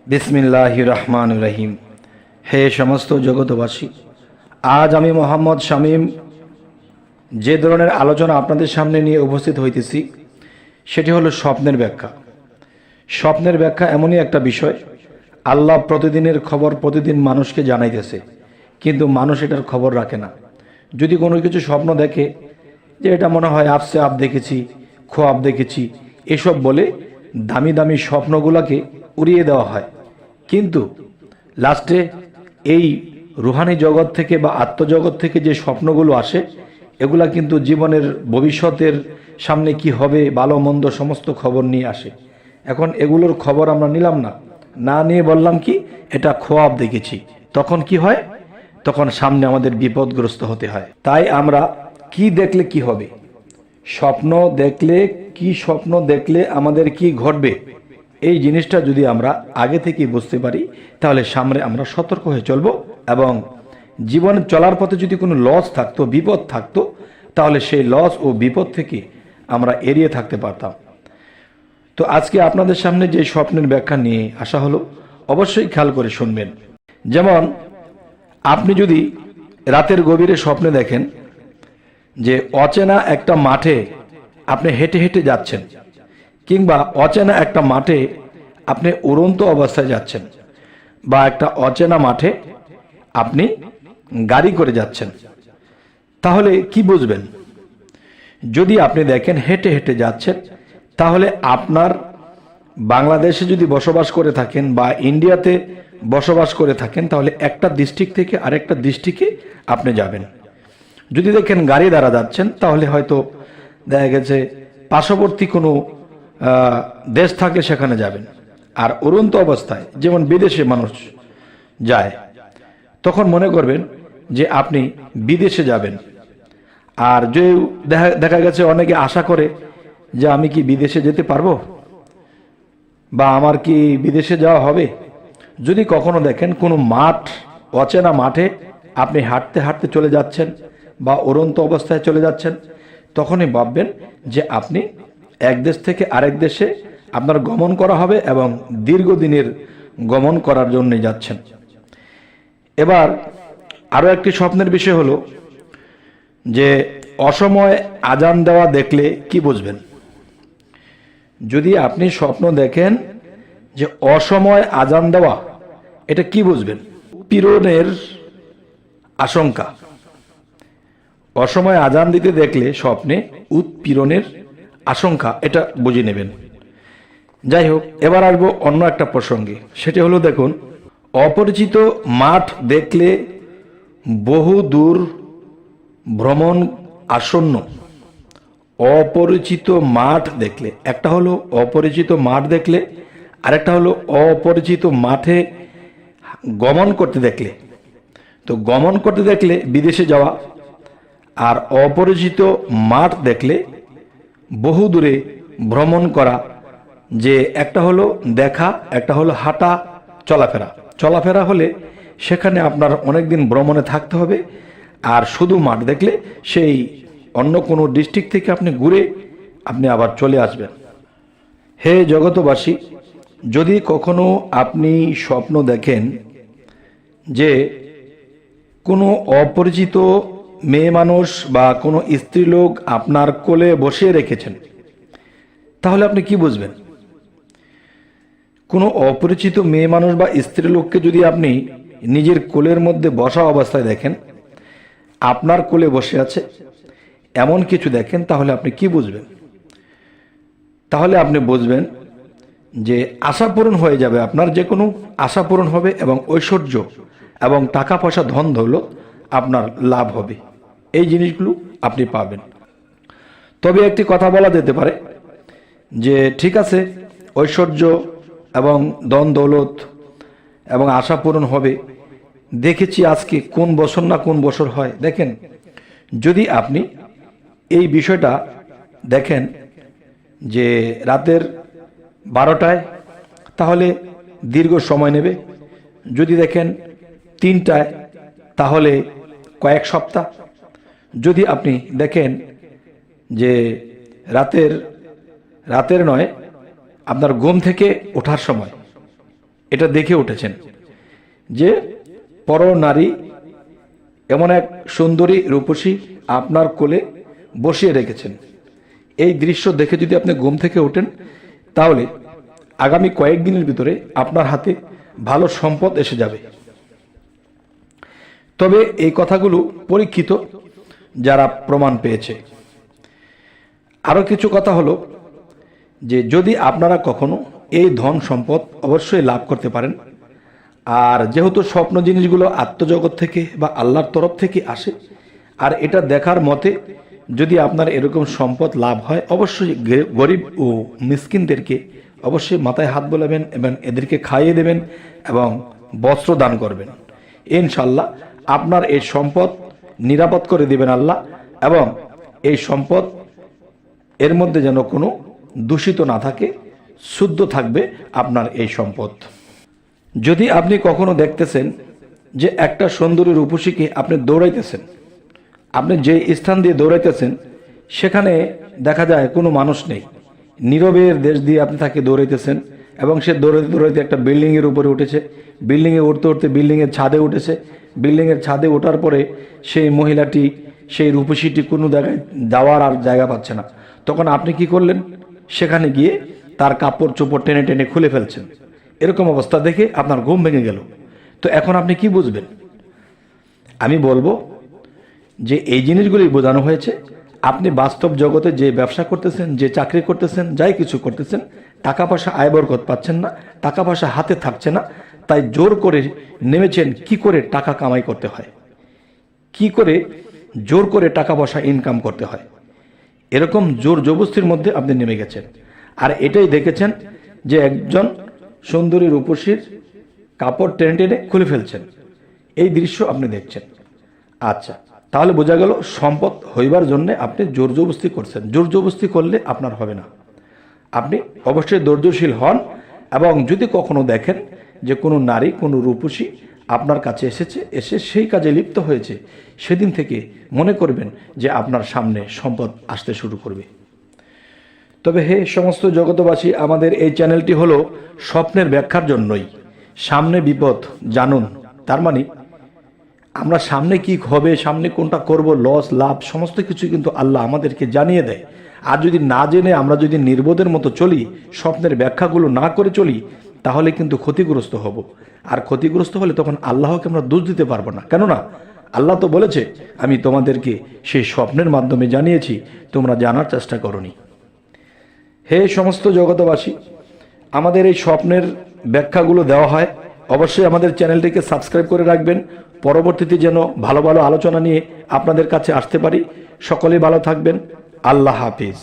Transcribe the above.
বিসমিল্লাহির রহমানির রহিম। হে সমস্ত জগতবাসী, আজ আমি মোহাম্মদ শামীম যে ধরনের আলোচনা আপনাদের সামনে নিয়ে উপস্থিত হইতেছি সেটি হলো স্বপ্নের ব্যাখ্যা। স্বপ্নের ব্যাখ্যা এমনই একটা বিষয়, আল্লাহ প্রতিদিনের খবর প্রতিদিন মানুষকে জানাইতেছে, কিন্তু মানুষ এটার খবর রাখে না। যদি কোনো কিছু স্বপ্ন দেখে যে এটা মনে হয় আপসে আপ দেখেছি, খোয়াব দেখেছি, এসব বলে দামি দামি স্বপ্নগুলোকে উড়িয়ে দেওয়া হয়। কিন্তু লাস্টে এই রুহানি জগৎ থেকে বা আত্মজগৎ থেকে যে স্বপ্নগুলো আসে এগুলা কিন্তু জীবনের ভবিষ্যতের সামনে কি হবে, ভালো মন্দ সমস্ত খবর নিয়ে আসে। এখন এগুলোর খবর আমরা নিলাম না নিয়ে বললাম কি এটা খোয়াব দেখেছি, তখন কি হয়? তখন সামনে আমাদের বিপদগ্রস্ত হতে হয়। তাই আমরা কি দেখলে কি হবে, স্বপ্ন দেখলে কি, স্বপ্ন দেখলে আমাদের কি ঘটবে, এই জিনিসটা যদি আমরা আগে থেকে বুঝতে পারি তাহলে সামনে আমরা সতর্ক হয়ে চলবো এবং জীবন চলার পথে যদি কোনো লস থাকতো, বিপদ থাকতো, তাহলে সেই লস ও বিপদ থেকে আমরা এড়িয়ে থাকতে পারতাম। তো আজকে আপনাদের সামনে যে স্বপ্নের ব্যাখ্যা নিয়ে আসা হলো, অবশ্যই খেয়াল করে শুনবেন। যেমন আপনি যদি রাতের গভীরে স্বপ্নে দেখেন যে অচেনা একটা মাঠে আপনি হেঁটে হেঁটে যাচ্ছেন, কিংবা অচেনা একটা মাঠে আপনি উড়ন্ত অবস্থায় যাচ্ছেন, বা একটা অচেনা মাঠে আপনি গাড়ি করে যাচ্ছেন, তাহলে কি বুঝবেন? যদি আপনি দেখেন হেঁটে হেঁটে যাচ্ছেন, তাহলে আপনার বাংলাদেশে যদি বসবাস করে থাকেন বা ইন্ডিয়াতে বসবাস করে থাকেন, তাহলে একটা ডিস্ট্রিক্ট থেকে আরেকটা ডিস্ট্রিক্টে আপনি যাবেন। যদি দেখেন গাড়ি দ্বারা যাচ্ছেন, তাহলে হয়তো দেখা গেছে পার্শ্ববর্তী কোনো দেশ থাকলে সেখানে যাবেন। আর উড়ন্ত অবস্থায় যেমন বিদেশে মানুষ যায়, তখন মনে করবেন যে আপনি বিদেশে যাবেন। আর যে দেখা গেছে অনেকে আশা করে যে আমি কি বিদেশে যেতে পারবো, বা আমার কি বিদেশে যাওয়া হবে। যদি কখনো দেখেন কোনো মাঠ, অচেনা মাঠে আপনি হাঁটতে হাঁটতে চলে যাচ্ছেন বা উড়ন্ত অবস্থায় চলে যাচ্ছেন, তখনই ভাববেন যে আপনি এক দেশ থেকে আরেক দেশে আপনার গমন করা হবে এবং দীর্ঘদিনের গমন করার জন্য যাচ্ছেন। এবার আরও একটি স্বপ্নের বিষয় হলো যে অসময়ে আজান দেওয়া দেখলে কি বুঝবেন? যদি আপনি স্বপ্ন দেখেন যে অসময়ে আজান দেওয়া, এটা কি বুঝবেন? উৎপীড়নের আশঙ্কা। অসময়ে আজান দিতে দেখলে স্বপ্নে উৎপীড়নের আশঙ্কা, এটা বুঝে নেবেন। যাই হোক, এবার আসবো অন্য একটা প্রসঙ্গে। সেটি হলো, দেখুন, অপরিচিত মাঠ দেখলে বহু দূর ভ্রমণ আসন্ন। অপরিচিত মাঠ দেখলে, একটা হলো অপরিচিত মাঠ দেখলে, আরেকটা হলো অপরিচিত মাঠে গমন করতে দেখলে। তো গমন করতে দেখলে বিদেশে যাওয়া, আর অপরিচিত মাঠ দেখলে বহু দূরে ভ্রমণ করা। যে একটা হলো দেখা, একটা হলো হাঁটা, চলাফেরা। চলাফেরা হলে সেখানে আপনার অনেকদিন ভ্রমণে থাকতে হবে, আর শুধু মাঠ দেখলে সেই অন্য কোনো ডিস্ট্রিক্ট থেকে আপনি ঘুরে আপনি আবার চলে আসবেন। হে জগতবাসী, যদি কখনো আপনি স্বপ্ন দেখেন যে কোনো অপরিচিত মেয়ে মানুষ বা কোনো স্ত্রীলোক আপনার কোলে বসিয়ে রেখেছেন, তাহলে আপনি কি বুঝবেন? কোনো অপরিচিত মেয়ে মানুষ বা স্ত্রীলোককে যদি আপনি নিজের কোলের মধ্যে বসা অবস্থায় দেখেন, আপনার কোলে বসে আছে, এমন কিছু দেখেন, তাহলে আপনি কি বুঝবেন? তাহলে আপনি বুঝবেন যে আশা পূরণ হয়ে যাবে, আপনার যে কোনো আশা পূরণ হবে এবং ঐশ্বর্য এবং টাকা পয়সা, ধন দৌলত আপনার লাভ হবে। এই জিনিসগুলো আপনি পাবেন। তবে একটি কথা বলা যেতে পারে যে ঠিক আছে, ঐশ্বর্য এবং ধন দৌলত এবং আশা পূরণ হবে, দেখেছি আজকে কোন বছর না কোন বছর হয়। দেখেন, যদি আপনি এই বিষয়টা দেখেন যে রাতের 12টায়, তাহলে দীর্ঘ সময় নেবে। যদি দেখেন 3টায়, তাহলে কয়েক সপ্তাহ। যদি আপনি দেখেন যে রাতের নয়, আপনার ঘুম থেকে ওঠার সময়, এটা দেখে উঠেছেন যে পর নারী এমন এক সুন্দরী রূপসী আপনার কোলে বসিয়ে রেখেছেন। এই দৃশ্য দেখে যদি আপনি ঘুম থেকে ওঠেন, তাহলে আগামী কয়েকদিনের ভিতরে আপনার হাতে ভালো সম্পদ এসে যাবে। তবে এই কথাগুলো পরীক্ষিত, যারা প্রমাণ পেয়েছে। আরও কিছু কথা হলো যে যদি আপনারা কখনো এই ধন সম্পদ অবশ্যই লাভ করতে পারেন, আর যেহেতু স্বপ্ন জিনিসগুলো আত্মজগৎ থেকে বা আল্লাহর তরফ থেকে আসে, আর এটা দেখার মতে যদি আপনার এরকম সম্পদ লাভ হয়, অবশ্যই গরিব ও মিসকিনদেরকে অবশ্যই মাথায় হাত বোলাবেন এবং এদেরকে খাইয়ে দেবেন এবং বস্ত্র দান করবেন। ইনশাল্লাহ আপনার এই সম্পদ নিরাপদ করে দেবেন আল্লাহ, এবং এই সম্পদ এর মধ্যে যেন কোনো দূষিত না থাকে, শুদ্ধ থাকবে আপনার এই সম্পদ। যদি আপনি কখনো দেখতেছেন যে একটা সুন্দরী রূপসীকে আপনি দৌড়াইতেছেন, আপনি যে স্থান দিয়ে দৌড়াইতেছেন সেখানে দেখা যায় কোনো মানুষ নেই, নীরবের দেশ দিয়ে আপনি তাকে দৌড়াইতেছেন, এবং সে দৌড়াইতে দৌড়াইতে একটা বিল্ডিংয়ের উপরে উঠেছে, বিল্ডিংয়ে উঠতে উঠতে বিল্ডিংয়ের ছাদে উঠেছে, বিল্ডিংয়ের ছাদে ওঠার পরে সেই মহিলাটি, সেই রূপসীটি কোনো জায়গায় যাওয়ার আর জায়গা পাচ্ছে না। তখন আপনি কি করলেন? সেখানে গিয়ে তার কাপড় চোপড় টেনে টেনে খুলে ফেলছেন। এরকম অবস্থা দেখে আপনার ঘুম ভেঙে গেল। তো এখন আপনি কি বুঝবেন? আমি বলবো যে এই জিনিসগুলি বোঝানো হয়েছে, আপনি বাস্তব জগতে যে ব্যবসা করতেছেন, যে চাকরি করতেছেন, যাই কিছু করতেছেন, টাকা পয়সা আয় বরকত পাচ্ছেন না, টাকা পয়সা হাতে থাকছে না, তাই জোর করে নেমেছেন কি করে টাকা কামাই করতে হয়, কি করে জোর করে টাকা পয়সা ইনকাম করতে হয়। এরকম জোর জবরদস্তির মধ্যে আপনি নেমে গেছেন, আর এটাই দেখেছেন যে একজন সুন্দরী রূপসীর কাপড় টেনে টেনে খুলে ফেলছেন। এই দৃশ্য আপনি দেখছেন। আচ্ছা, তাহলে বোঝা গেল সম্পদ হইবার জন্য আপনি জোর জবরদস্তি করছেন। জোর জবরদস্তি করলে আপনার হবে না। আপনি অবশ্যই ধৈর্যশীল হন, এবং যদি কখনো দেখেন যে কোনো নারী, কোনো রূপসী আপনার কাছে এসে সেই কাজে লিপ্ত হয়েছে, সেদিন থেকে মনে করবেন যে আপনার সামনে সম্পদ আসতে শুরু করবে। তবে হে সমস্ত জগতবাসী, আমাদের এই চ্যানেলটি হলো স্বপ্নের ব্যাখ্যার জন্যই। সামনে বিপদ জানুন, তার মানে আমরা সামনে কি হবে, সামনে কোনটা করব, লস লাভ সমস্ত কিছু কিন্তু আল্লাহ আমাদেরকে জানিয়ে দেয়। আর যদি না জেনে আমরা যদি নির্বোধের মতো চলি, স্বপ্নের ব্যাখ্যাগুলো না করে চলি, তাহলে কিন্তু ক্ষতিগ্রস্ত হব। আর ক্ষতিগ্রস্ত হলে তখন আল্লাহকে আমরা দোষ দিতে পারবো না। কেননা আল্লাহ তো বলেছে, আমি তোমাদেরকে সেই স্বপ্নের মাধ্যমে জানিয়েছি, তোমরা জানার চেষ্টা করনি। হে সমস্ত জগতবাসী, আমাদের এই স্বপ্নের ব্যাখ্যাগুলো দেওয়া হয়, অবশ্যই আমাদের চ্যানেলটিকে সাবস্ক্রাইব করে রাখবেন, পরবর্তীতে যেন ভালো ভালো আলোচনা নিয়ে আপনাদের কাছে আসতে পারি। সকলেই ভালো থাকবেন। আল্লাহ হাফিজ।